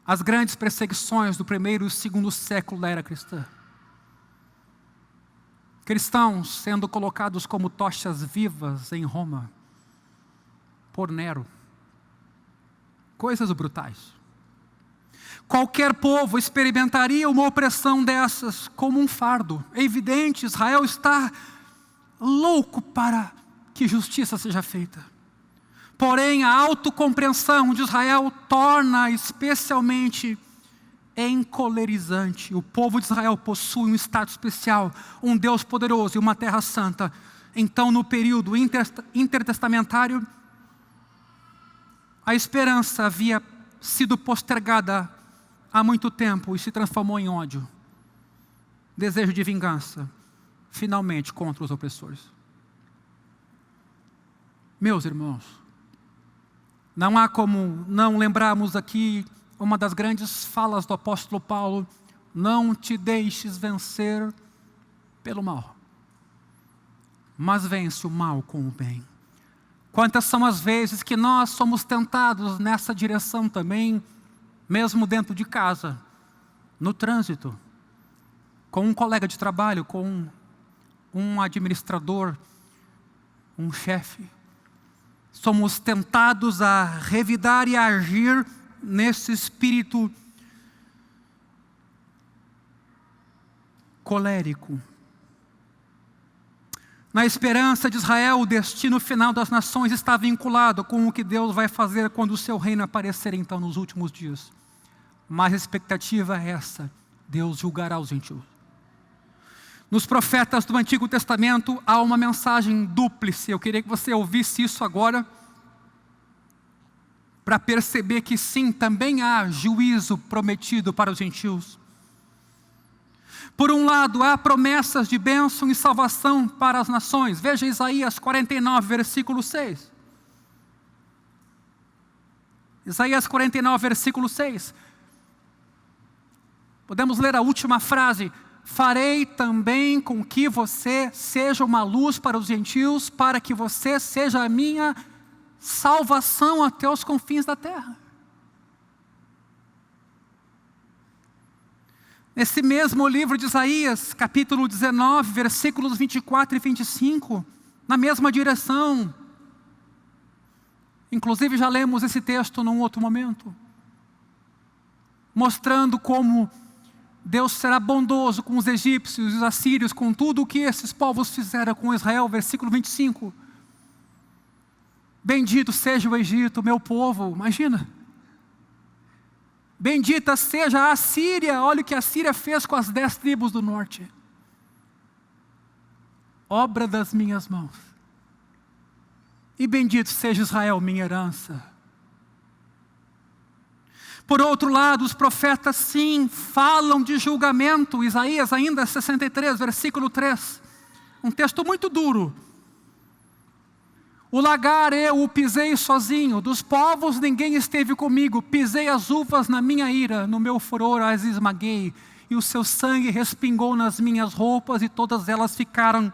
As grandes perseguições do primeiro e segundo século da era cristã. Cristãos sendo colocados como tochas vivas em Roma, por Nero. Coisas brutais. Qualquer povo experimentaria uma opressão dessas como um fardo. É evidente, Israel está louco para que justiça seja feita. Porém, a autocompreensão de Israel torna especialmente encolerizante. O povo de Israel possui um estado especial, um Deus poderoso e uma terra santa. Então, no período intertestamentário, a esperança havia sido postergada há muito tempo e se transformou em ódio. Desejo de vingança, finalmente contra os opressores. Meus irmãos, não há como não lembrarmos aqui uma das grandes falas do apóstolo Paulo: não te deixes vencer pelo mal, mas vence o mal com o bem. Quantas são as vezes que nós somos tentados nessa direção também, mesmo dentro de casa, no trânsito, com um colega de trabalho, com um administrador, um chefe. Somos tentados a revidar e a agir nesse espírito colérico. Na esperança de Israel, o destino final das nações está vinculado com o que Deus vai fazer quando o seu reino aparecer então nos últimos dias. Mas a expectativa é essa: Deus julgará os gentios. Nos profetas do Antigo Testamento há uma mensagem dúplice. Eu queria que você ouvisse isso agora, para perceber que sim, também há juízo prometido para os gentios. Por um lado, há promessas de bênção e salvação para as nações. Veja Isaías 49, versículo 6. Isaías 49, versículo 6. Podemos ler a última frase: farei também com que você seja uma luz para os gentios, para que você seja a minha salvação até os confins da terra. Nesse mesmo livro de Isaías, capítulo 19, versículos 24 e 25, na mesma direção. Inclusive já lemos esse texto num outro momento, mostrando como Deus será bondoso com os egípcios e os assírios, com tudo o que esses povos fizeram com Israel. Versículo 25. Bendito seja o Egito, meu povo. Imagina. Bendita seja a Assíria. Olha o que a Síria fez com as 10 tribos do norte. Obra das minhas mãos. E bendito seja Israel, minha herança. Por outro lado, os profetas sim falam de julgamento. Isaías ainda 63, versículo 3. Um texto muito duro. O lagar eu o pisei sozinho, dos povos ninguém esteve comigo. Pisei as uvas na minha ira, no meu furor as esmaguei. E o seu sangue respingou nas minhas roupas e todas elas ficaram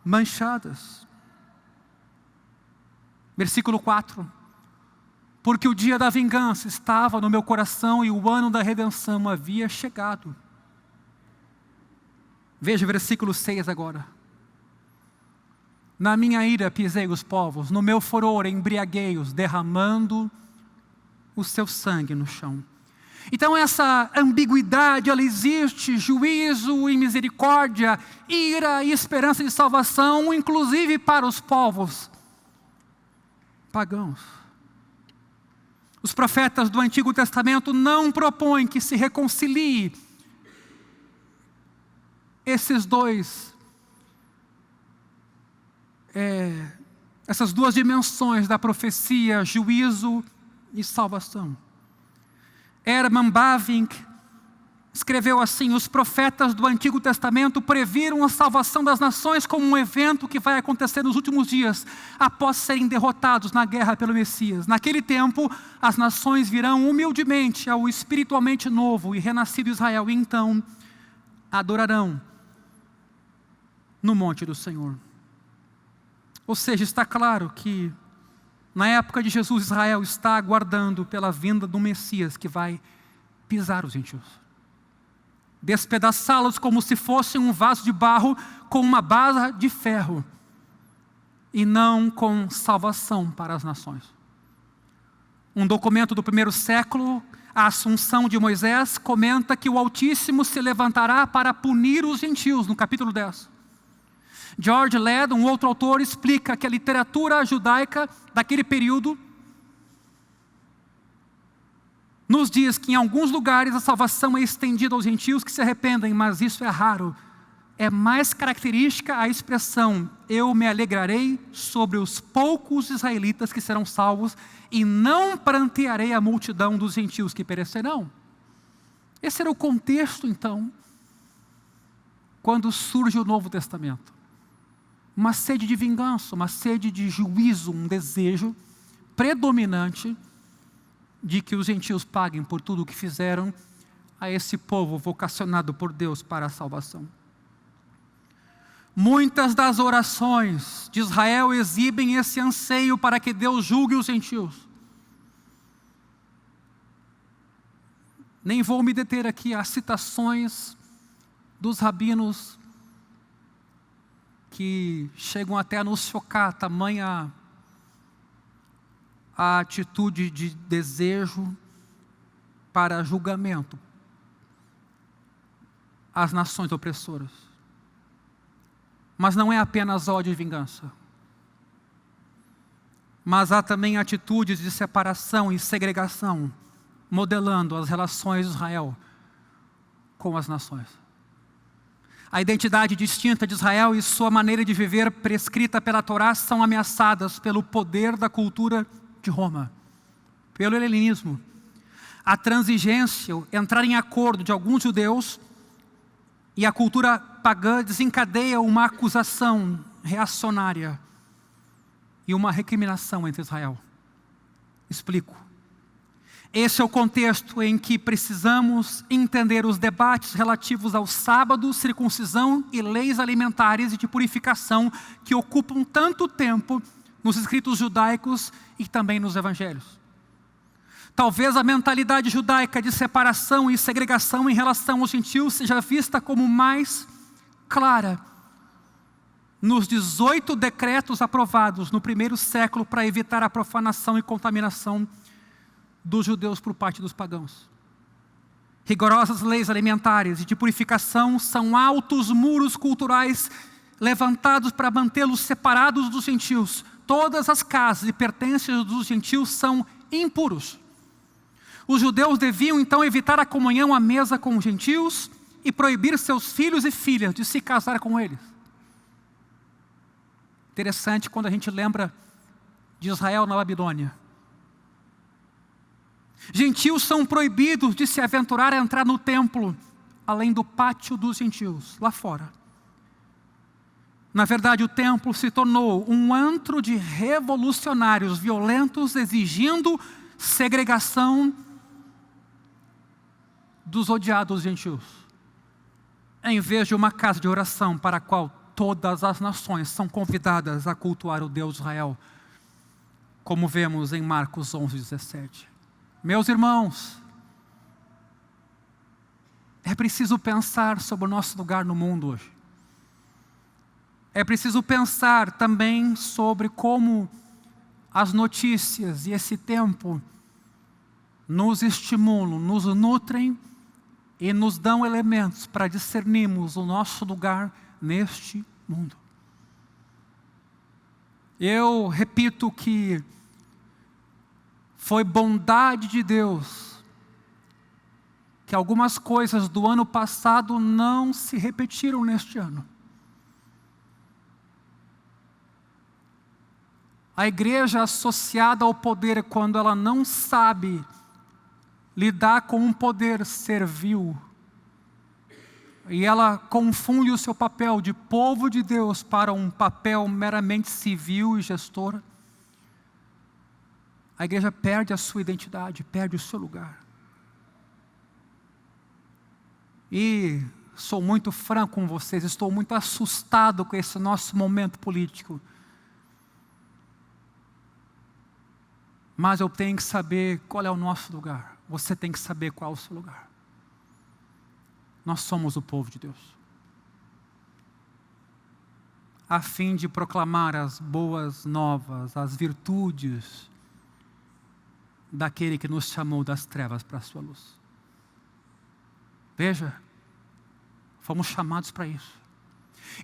manchadas. Versículo 4. Porque o dia da vingança estava no meu coração e o ano da redenção havia chegado. Veja o versículo 6 agora. Na minha ira pisei os povos, no meu furor embriaguei-os, derramando o seu sangue no chão. Então essa ambiguidade, ela existe: juízo e misericórdia, ira e esperança de salvação, inclusive para os povos pagãos. Os profetas do Antigo Testamento não propõem que se reconcilie essas duas dimensões da profecia, juízo e salvação. Herman Bavinck escreveu assim: os profetas do Antigo Testamento previram a salvação das nações como um evento que vai acontecer nos últimos dias, após serem derrotados na guerra pelo Messias. Naquele tempo, as nações virão humildemente ao espiritualmente novo e renascido Israel, e então adorarão no monte do Senhor. Ou seja, está claro que na época de Jesus, Israel está aguardando pela vinda do Messias que vai pisar os gentios, despedaçá-los como se fosse um vaso de barro com uma base de ferro, e não com salvação para as nações. Um documento do primeiro século, a Assunção de Moisés, comenta que o Altíssimo se levantará para punir os gentios, no capítulo 10. George Led, um outro autor, explica que a literatura judaica daquele período nos diz que em alguns lugares a salvação é estendida aos gentios que se arrependem, mas isso é raro. É mais característica a expressão: eu me alegrarei sobre os poucos israelitas que serão salvos e não prantearei a multidão dos gentios que perecerão. Esse era o contexto, então, quando surge o Novo Testamento. Uma sede de vingança, uma sede de juízo, um desejo predominante de que os gentios paguem por tudo o que fizeram a esse povo vocacionado por Deus para a salvação. Muitas das orações de Israel exibem esse anseio para que Deus julgue os gentios. Nem vou me deter aqui às citações dos rabinos que chegam até a nos chocar, tamanha a atitude de desejo para julgamento às nações opressoras. Mas não é apenas ódio e vingança, mas há também atitudes de separação e segregação, modelando as relações de Israel com as nações. A identidade distinta de Israel e sua maneira de viver prescrita pela Torá são ameaçadas pelo poder da cultura de Roma, pelo helenismo. A transigência, entrar em acordo de alguns judeus e a cultura pagã desencadeia uma acusação reacionária e uma recriminação entre Israel. Explico. Esse é o contexto em que precisamos entender os debates relativos ao sábado, circuncisão e leis alimentares e de purificação que ocupam tanto tempo nos escritos judaicos e também nos evangelhos. Talvez a mentalidade judaica de separação e segregação em relação aos gentios seja vista como mais clara nos 18 decretos aprovados no primeiro século para evitar a profanação e contaminação dos judeus por parte dos pagãos. Rigorosas leis alimentares e de purificação são altos muros culturais levantados para mantê-los separados dos gentios. Todas as casas e pertences dos gentios são impuros. Os judeus deviam então evitar a comunhão à mesa com os gentios e proibir seus filhos e filhas de se casar com eles. Interessante quando a gente lembra de Israel na Babilônia. Gentios são proibidos de se aventurar a entrar no templo, além do pátio dos gentios, lá fora. Na verdade, o templo se tornou um antro de revolucionários violentos, exigindo segregação dos odiados gentios, em vez de uma casa de oração para a qual todas as nações são convidadas a cultuar o Deus de Israel, como vemos em Marcos 11:17. Meus irmãos, é preciso pensar sobre o nosso lugar no mundo hoje. É preciso pensar também sobre como as notícias e esse tempo nos estimulam, nos nutrem e nos dão elementos para discernirmos o nosso lugar neste mundo. Eu repito que foi bondade de Deus que algumas coisas do ano passado não se repetiram neste ano. A igreja associada ao poder, quando ela não sabe lidar com um poder servil, e ela confunde o seu papel de povo de Deus para um papel meramente civil e gestor, a igreja perde a sua identidade, perde o seu lugar. E sou muito franco com vocês, estou muito assustado com esse nosso momento político. Mas eu tenho que saber qual é o nosso lugar. Você tem que saber qual é o seu lugar. Nós somos o povo de Deus. A fim de proclamar as boas novas, as virtudes daquele que nos chamou das trevas para a sua luz. Veja, fomos chamados para isso.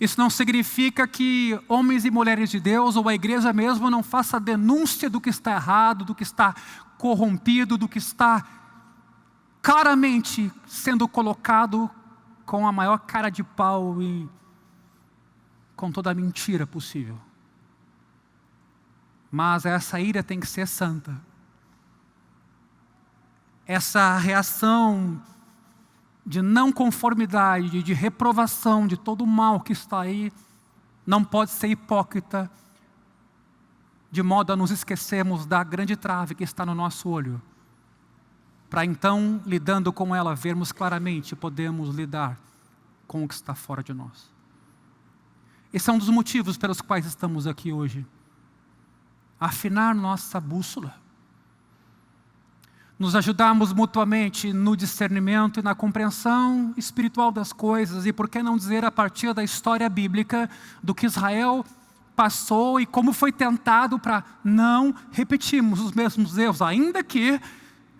Isso não significa que homens e mulheres de Deus, ou a igreja mesmo, não faça denúncia do que está errado, do que está corrompido, do que está claramente sendo colocado com a maior cara de pau e com toda a mentira possível. Mas essa ira tem que ser santa. Essa reação de não conformidade, de reprovação de todo o mal que está aí, não pode ser hipócrita, de modo a nos esquecermos da grande trave que está no nosso olho, para então, lidando com ela, vermos claramente, podemos lidar com o que está fora de nós. Esse é um dos motivos pelos quais estamos aqui hoje. Afinar nossa bússola, nos ajudarmos mutuamente no discernimento e na compreensão espiritual das coisas, e por que não dizer a partir da história bíblica do que Israel passou e como foi tentado para não repetirmos os mesmos erros, ainda que,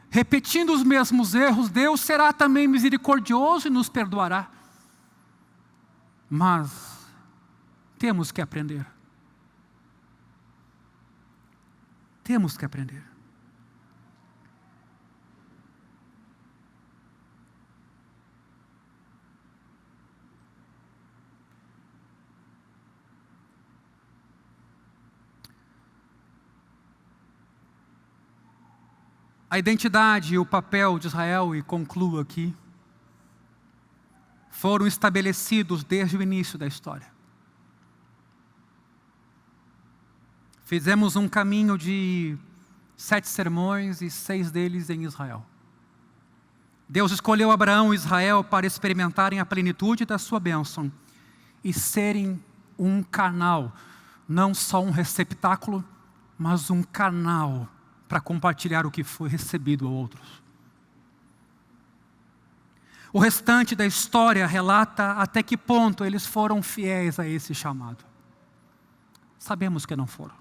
repetindo os mesmos erros, Deus será também misericordioso e nos perdoará. Mas temos que aprender. Temos que aprender. A identidade e o papel de Israel, e concluo aqui, foram estabelecidos desde o início da história. Fizemos um caminho de 7 sermões e 6 deles em Israel. Deus escolheu Abraão e Israel para experimentarem a plenitude da sua bênção e serem um canal, não só um receptáculo, mas um canal para compartilhar o que foi recebido a outros. O restante da história relata até que ponto eles foram fiéis a esse chamado. Sabemos que não foram.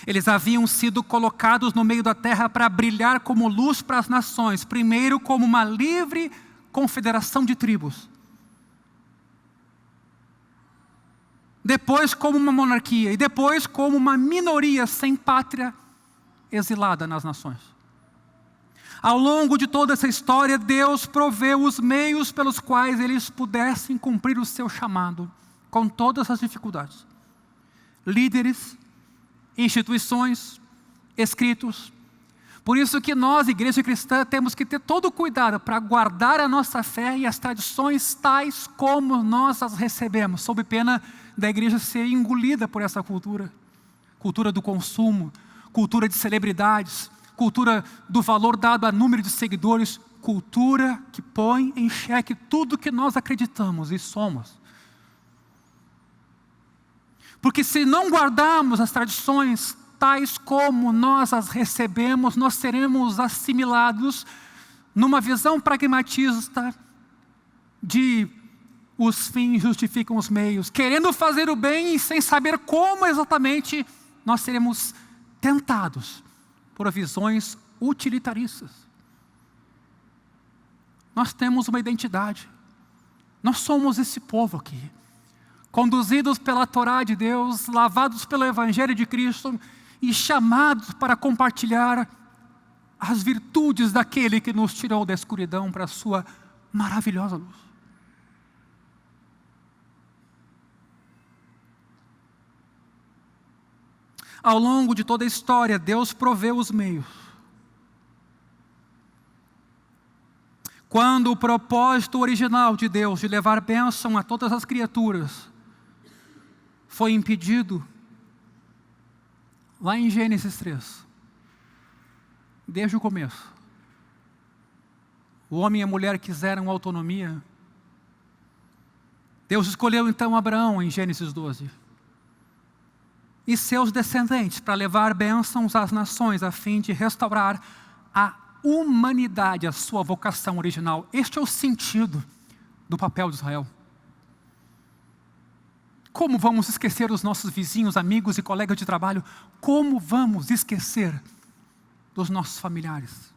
Eles haviam sido colocados no meio da terra para brilhar como luz para as nações, primeiro como uma livre confederação de tribos, depois como uma monarquia, e depois como uma minoria sem pátria, exilada nas nações. Ao longo de toda essa história, Deus proveu os meios pelos quais eles pudessem cumprir o seu chamado, com todas as dificuldades. Líderes, instituições, escritos. Por isso que nós, igreja cristã, temos que ter todo o cuidado para guardar a nossa fé e as tradições tais como nós as recebemos, sob pena da igreja ser engolida por essa cultura. Cultura do consumo, cultura de celebridades, cultura do valor dado a número de seguidores, cultura que põe em xeque tudo que nós acreditamos e somos. Porque se não guardarmos as tradições tais como nós as recebemos, nós seremos assimilados numa visão pragmatista de os fins justificam os meios, querendo fazer o bem e sem saber como exatamente, nós seremos tentados por visões utilitaristas. Nós temos uma identidade. Nós somos esse povo aqui, conduzidos pela Torá de Deus, lavados pelo Evangelho de Cristo e chamados para compartilhar as virtudes daquele que nos tirou da escuridão para a sua maravilhosa luz. Ao longo de toda a história, Deus proveu os meios. Quando o propósito original de Deus de levar bênção a todas as criaturas foi impedido, lá em Gênesis 3, desde o começo, o homem e a mulher quiseram autonomia. Deus escolheu então Abraão em Gênesis 12 e seus descendentes para levar bênçãos às nações, a fim de restaurar a humanidade, a sua vocação original. Este é o sentido do papel de Israel. Como vamos esquecer os nossos vizinhos, amigos e colegas de trabalho? Como vamos esquecer dos nossos familiares?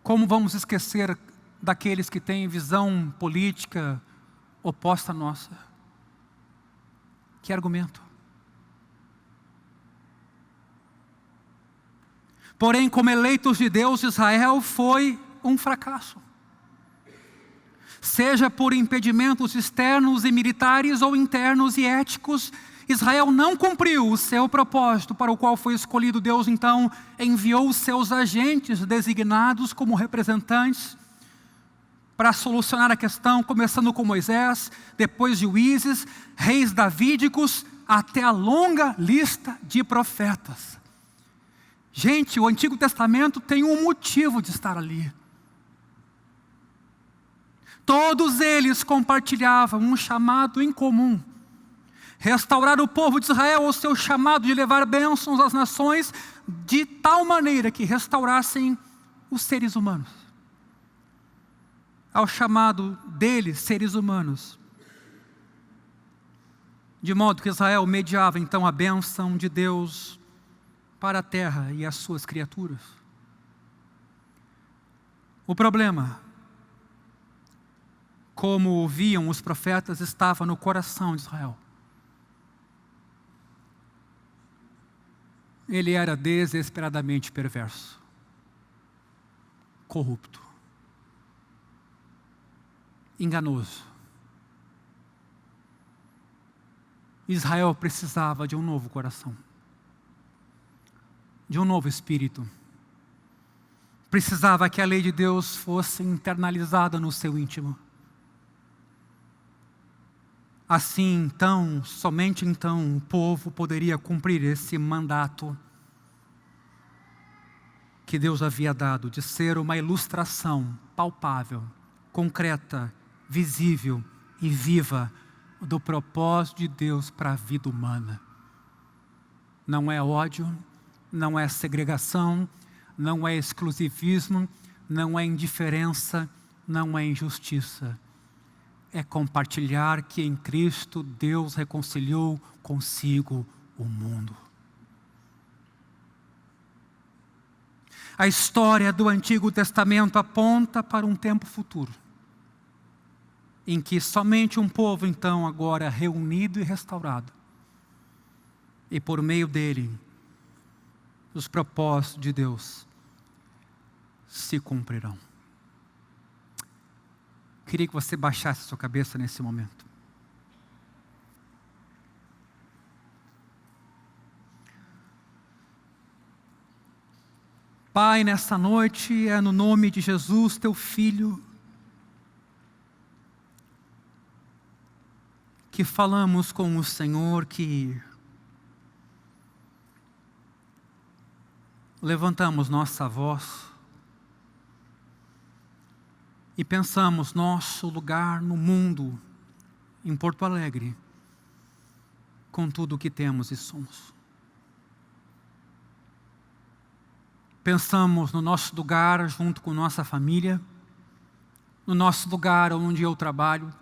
Como vamos esquecer daqueles que têm visão política oposta à nossa? Que argumento? Porém, como eleitos de Deus, Israel foi um fracasso. Seja por impedimentos externos e militares ou internos e éticos, Israel não cumpriu o seu propósito para o qual foi escolhido. Deus então enviou os seus agentes designados como representantes para solucionar a questão, começando com Moisés, depois juízes, reis davídicos, até a longa lista de profetas. Gente, o Antigo Testamento tem um motivo de estar ali. Todos eles compartilhavam um chamado em comum: restaurar o povo de Israel ao seu chamado de levar bênçãos às nações, de tal maneira que restaurassem os seres humanos. Ao chamado deles, seres humanos. De modo que Israel mediava então a bênção de Deus para a terra e as suas criaturas. O problema, como ouviam os profetas, estava no coração de Israel. Ele era desesperadamente perverso, corrupto, enganoso. Israel precisava de um novo coração, de um novo espírito. Precisava que a lei de Deus fosse internalizada no seu íntimo. Assim, então, somente então, o povo poderia cumprir esse mandato que Deus havia dado, de ser uma ilustração palpável, concreta, visível e viva do propósito de Deus para a vida humana. Não é ódio, não é segregação, não é exclusivismo, não é indiferença, não é injustiça. É compartilhar que em Cristo Deus reconciliou consigo o mundo. A história do Antigo Testamento aponta para um tempo futuro, em que somente um povo então agora reunido e restaurado, e por meio dele, os propósitos de Deus se cumprirão. Queria que você baixasse sua cabeça nesse momento. Pai, nessa noite, é no nome de Jesus, teu Filho, que falamos com o Senhor, que levantamos nossa voz e pensamos nosso lugar no mundo, em Porto Alegre, com tudo o que temos e somos. Pensamos no nosso lugar junto com nossa família, no nosso lugar onde eu trabalho,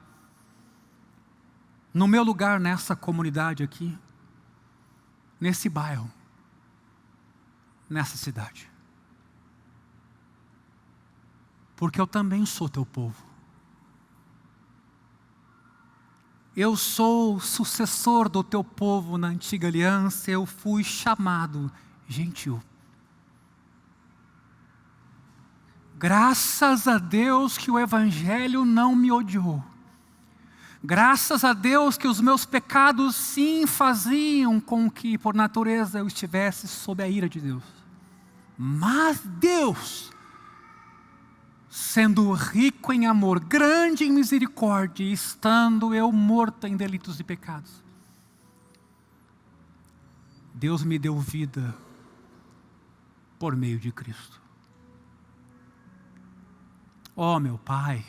no meu lugar nessa comunidade aqui, nesse bairro, nessa cidade. Porque eu também sou teu povo. Eu sou sucessor do teu povo na antiga aliança, eu fui chamado gentil. Graças a Deus que o Evangelho não me odiou. Graças a Deus que os meus pecados sim faziam com que por natureza eu estivesse sob a ira de Deus. Mas Deus, sendo rico em amor, grande em misericórdia, estando eu morto em delitos e pecados, Deus me deu vida por meio de Cristo. Ó meu Pai,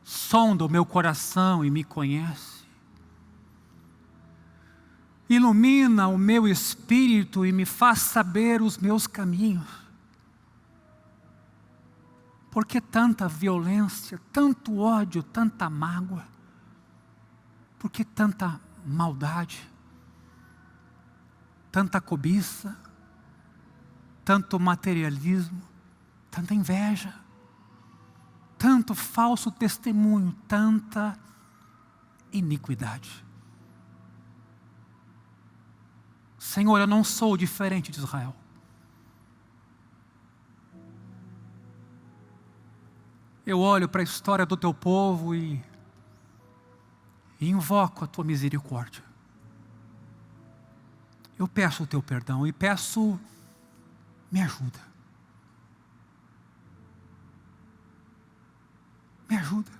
sonda o meu coração e me conhece. Ilumina o meu espírito e me faz saber os meus caminhos. Por que tanta violência, tanto ódio, tanta mágoa? Por que tanta maldade? Tanta cobiça? Tanto materialismo? Tanta inveja? Tanto falso testemunho? Tanta iniquidade? Senhor, eu não sou diferente de Israel. Eu olho para a história do teu povo e invoco a tua misericórdia. Eu peço o teu perdão e peço, me ajuda. Me ajuda.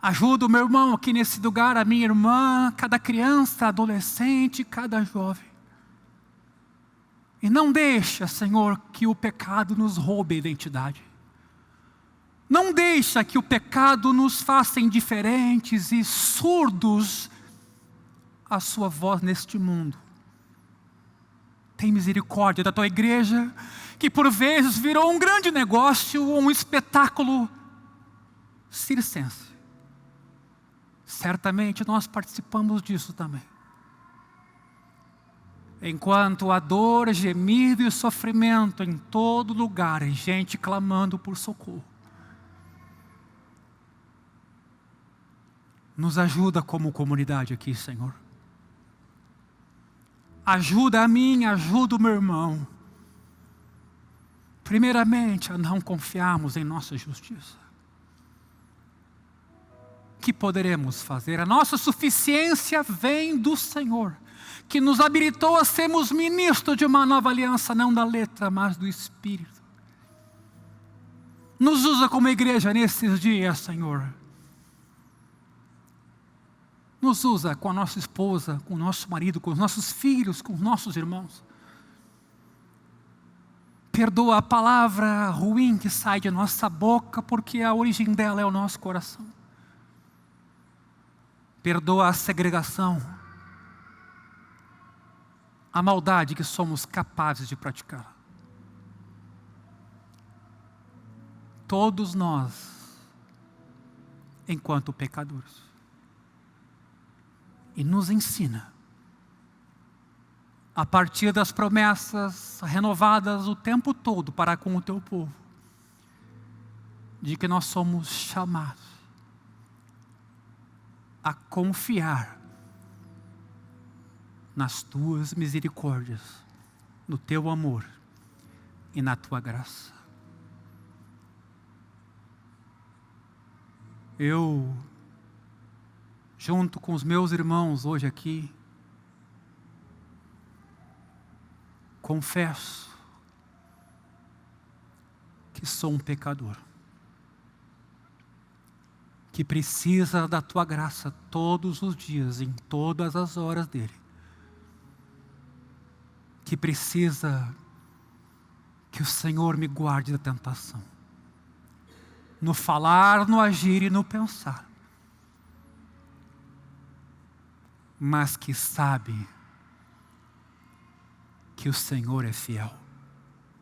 Ajuda o meu irmão aqui nesse lugar, a minha irmã, cada criança, adolescente, cada jovem. E não deixa, Senhor, que o pecado nos roube a identidade. Não deixa que o pecado nos faça indiferentes e surdos à sua voz neste mundo. Tem misericórdia da tua igreja, que por vezes virou um grande negócio, um espetáculo circense. Certamente nós participamos disso também. Enquanto há dor, gemido e sofrimento em todo lugar, e gente clamando por socorro. Nos ajuda como comunidade aqui, Senhor. Ajuda a mim, ajuda o meu irmão. Primeiramente, a não confiarmos em nossa justiça. O que poderemos fazer? A nossa suficiência vem do Senhor, que nos habilitou a sermos ministros de uma nova aliança, não da letra, mas do Espírito. Nos usa como igreja nesses dias, Senhor. Nos usa com a nossa esposa, com o nosso marido, com os nossos filhos, com os nossos irmãos. Perdoa a palavra ruim que sai de nossa boca, porque a origem dela é o nosso coração. Perdoa a segregação, a maldade que somos capazes de praticar. Todos nós, enquanto pecadores. E nos ensina, a partir das promessas renovadas o tempo todo para com o teu povo, de que nós somos chamados a confiar nas tuas misericórdias, no teu amor e na tua graça. Eu, junto com os meus irmãos hoje aqui, confesso que sou um pecador, que precisa da tua graça todos os dias, em todas as horas dele, que precisa que o Senhor me guarde da tentação, no falar, no agir e no pensar, mas que sabe que o Senhor é fiel.